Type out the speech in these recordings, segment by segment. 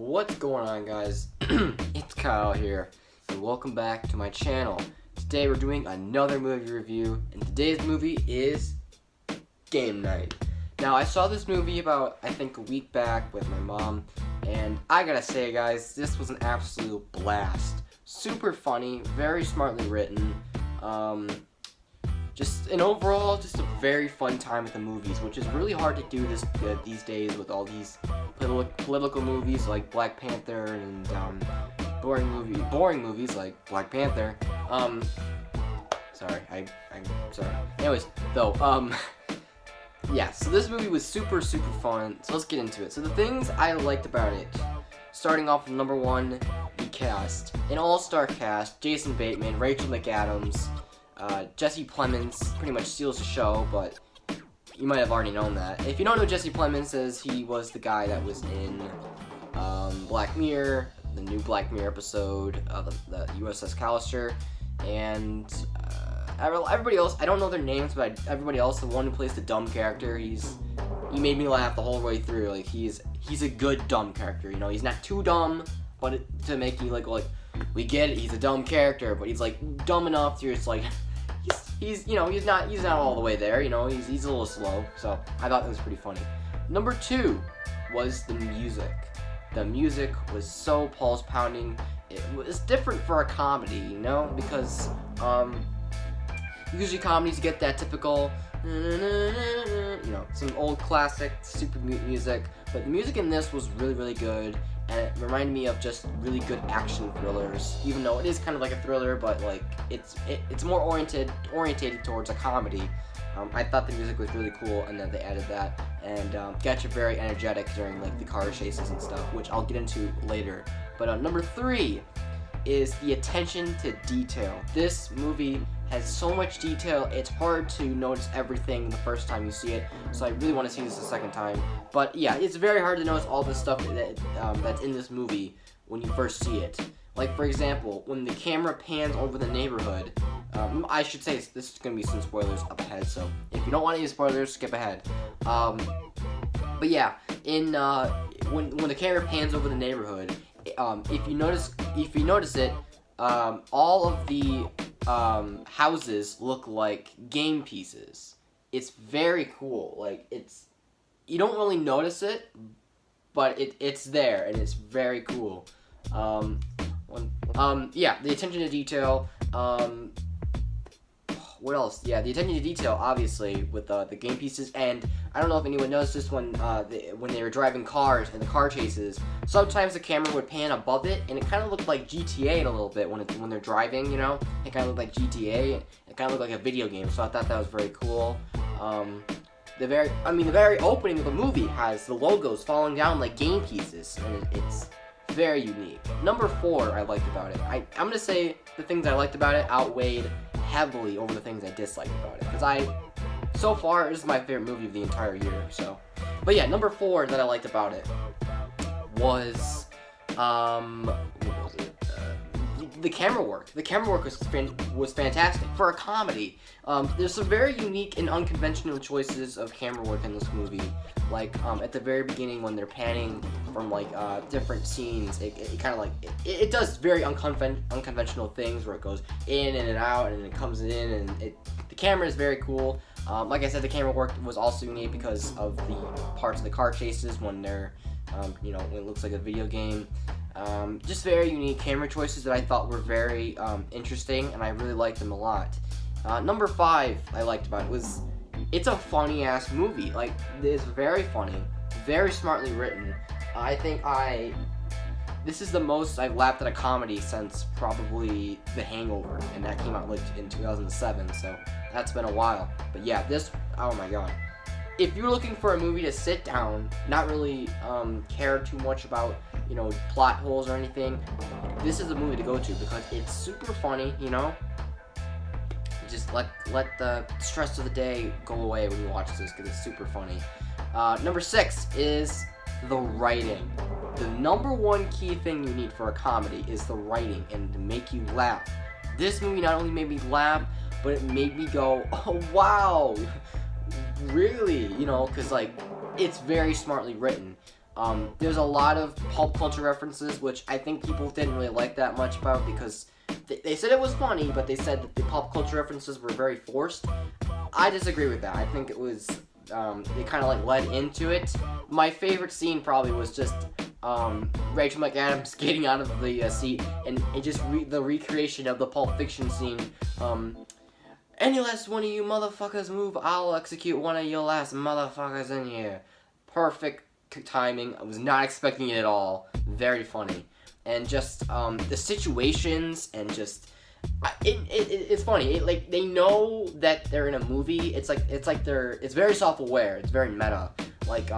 What's going on, guys? It's Kyle here, and welcome back to my channel. Today we're doing another movie review, and today's movie is Game Night. Now, I saw this movie about, I think, a week back with my mom, and I gotta say, guys, this was an absolute blast. Super funny, very smartly written, just an overall, just a very fun time at the movies, which is really hard to do these days with all these political movies like Black Panther and boring movies like Black Panther. Sorry, I'm sorry. Anyways, though, yeah. So this movie was super fun. So let's get into it. So the things I liked about it, starting off with number one, the cast, an all-star cast: Jason Bateman, Rachel McAdams. Jesse Plemons pretty much steals the show, but you might have already known that. If you don't know Jesse Plemons is, he was the guy that was in Black Mirror, the new Black Mirror episode of the USS Callister, and everybody else, I don't know their names, but everybody else, the one who plays the dumb character, he made me laugh the whole way through. Like, he's a good dumb character, you know, he's not too dumb, but to make you like, we get it, he's a dumb character, but he's like dumb enough to just like, he's not all the way there, you know, he's a little slow. So I thought that was pretty funny. Number two was the music. The music was so pulse pounding. It was different for a comedy, you know, because usually comedies get that typical, you know, some old classic super music, but the music in this was really good, and it reminded me of just really good action thrillers, even though it is kind of like a thriller, but like it's more orientated towards a comedy. I thought the music was really cool, and then they added that, and got you very energetic during like the car chases and stuff, which I'll get into later. But number three is the attention to detail. This movie has so much detail, it's hard to notice everything the first time you see it, so I really want to see this a second time. But yeah, it's very hard to notice all the stuff that's in this movie when you first see it. Like, for example, when the camera pans over the neighborhood, I should say this is going to be some spoilers up ahead, so if you don't want any spoilers, skip ahead. But yeah, when the camera pans over the neighborhood, if you notice it, all of the houses look like game pieces. It's very cool. Like, you don't really notice it, but it's there, and it's very cool. Yeah, the attention to detail. What else? Yeah, the attention to detail, obviously, with the game pieces. And I don't know if anyone noticed this when they were driving cars in the car chases. Sometimes the camera would pan above it, and it kind of looked like GTA a little bit when they're driving. You know, it kind of looked like GTA. It kind of looked like a video game. So I thought that was very cool. The very opening of the movie has the logos falling down like game pieces, and it's very unique. Number four I liked about it. I'm gonna say the things I liked about it outweighed heavily over the things I disliked about it, because so far this is my favorite movie of the entire year. So, but yeah, number four that I liked about it was what was it? The camera work. The camera work was fantastic for a comedy. There's some very unique and unconventional choices of camera work in this movie. Like at the very beginning when they're panning from like different scenes, it kind of like it does very unconventional things where it goes in and out and it comes in, and the camera is very cool. Like I said, the camera work was also unique because of the parts of the car chases when they're you know, when it looks like a video game. Just very unique camera choices that I thought were very interesting, and I really liked them a lot. Number five I liked about it was it's a funny ass movie. Like, it's very funny, very smartly written. I think this is the most I've laughed at a comedy since probably The Hangover, and that came out like in 2007, so that's been a while. But yeah, oh my god. If you're looking for a movie to sit down, not really care too much about, you know, plot holes or anything, this is the movie to go to because it's super funny, you know? Just let the stress of the day go away when you watch this because it's super funny. Number six is the writing. The number one key thing you need for a comedy is the writing and to make you laugh. This movie not only made me laugh, but it made me go, oh wow, really? You know, because like it's very smartly written. There's a lot of pulp culture references, which I think people didn't really like that much about because they said it was funny, but they said that the pop culture references were very forced. I disagree with that. I think it was, they kind of like led into it. My favorite scene probably was just Rachel McAdams getting out of the seat and just the recreation of the Pulp Fiction scene. Any last one of you motherfuckers move, I'll execute one of your last motherfuckers in here. Perfect timing. I was not expecting it at all. Very funny. And just the situations and just it's funny. Like they know that they're in a movie. It's very self-aware. It's very meta. Like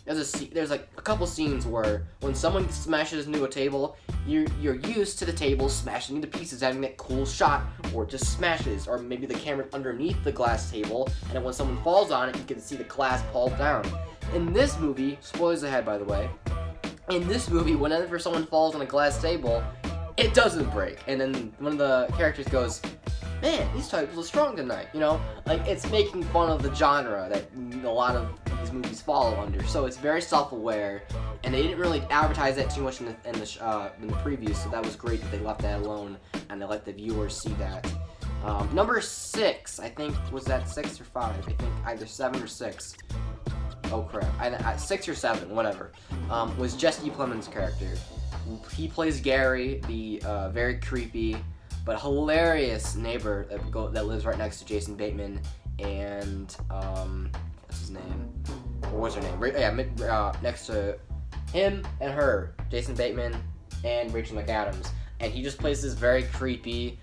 there's like a couple scenes where when someone smashes into a table, you're used to the table smashing into pieces, having that cool shot, or it just smashes, or maybe the camera's underneath the glass table, and then when someone falls on it, you can see the glass fall down. In this movie, spoilers ahead by the way, in this movie, whenever someone falls on a glass table, it doesn't break, and then one of the characters goes, man, these tables are strong tonight, you know? Like, it's making fun of the genre that a lot of these movies follow under, so it's very self-aware, and they didn't really advertise that too much in the preview, so that was great that they left that alone, and they let the viewers see that. Number 6, I think, was that 6 or 5? I think either 7 or 6. Oh crap, 6 or 7, whatever, was Jesse Plemons' character. He plays Gary, the very creepy but hilarious neighbor that lives right next to Jason Bateman and what's his name? Or what's her name? Next to him and her, Jason Bateman and Rachel McAdams, and he just plays this very creepy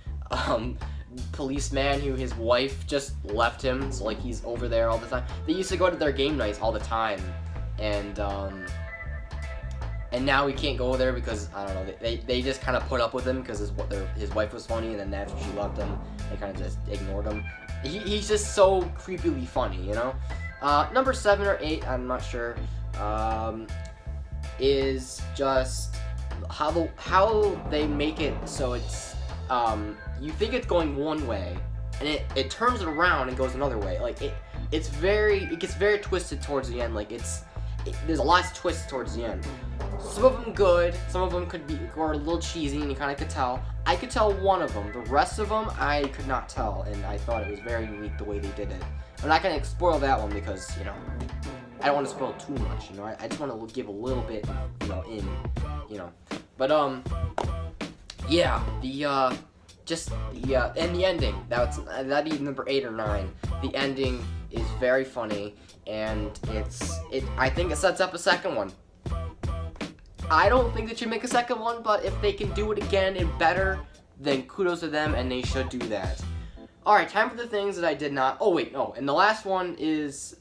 policeman who his wife just left him, so like he's over there all the time. They used to go to their game nights all the time, and now he can't go there because, I don't know, they just kind of put up with him because his wife was funny, and then after she left him, they kind of just ignored him. He's just so creepily funny, you know? Number 7 or 8, I'm not sure, is just how they make it so it's, you think it's going one way, and it turns it around and goes another way. Like, it gets very twisted towards the end. Like, there's a lot of twists towards the end. Some of them good, some of them were a little cheesy, and you kind of could tell. I could tell one of them. The rest of them, I could not tell, and I thought it was very unique the way they did it. I'm not going to spoil that one because, you know, I don't want to spoil too much, you know. I just want to give a little bit, you know, But, yeah, and the ending, that'd be number 8 or 9. The ending is very funny, and I think it sets up a second one. I don't think they should make a second one, but if they can do it again and better, then kudos to them, and they should do that. Alright, time for the things that I did not... Oh, wait, no. And the last one is...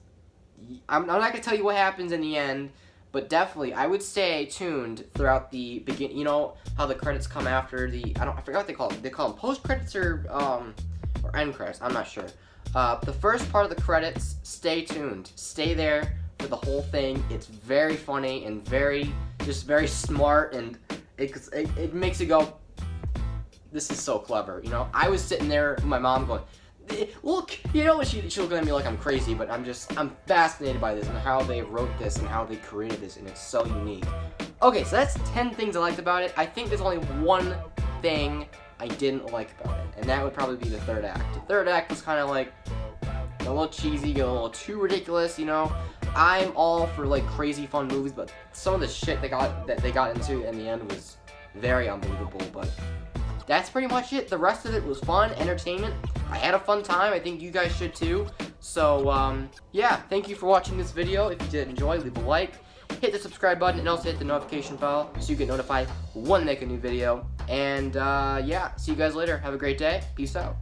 I'm not going to tell you what happens in the end, but definitely, I would stay tuned throughout the beginning. You know how the credits come after the... I forgot what they call them. They call them post-credits or end credits. I'm not sure. The first part of the credits, stay tuned. Stay there for the whole thing. It's very funny and very smart, and it makes you go, this is so clever, you know? I was sitting there with my mom going, look, you know, she looking at me like I'm crazy, but I'm fascinated by this and how they wrote this and how they created this, and it's so unique. Okay, so that's 10 things I liked about it. I think there's only one thing I didn't like about it, and that would probably be the third act. The third act was kind of like a little cheesy, a little too ridiculous, you know? I'm all for like crazy fun movies, but some of the shit that they got into in the end was very unbelievable. But that's pretty much it. The rest of it was fun, entertainment. I had a fun time. I think you guys should too. So yeah, thank you for watching this video. If you did enjoy, leave a like, hit the subscribe button, and also hit the notification bell so you get notified when I make a new video. And yeah, see you guys later. Have a great day. Peace out.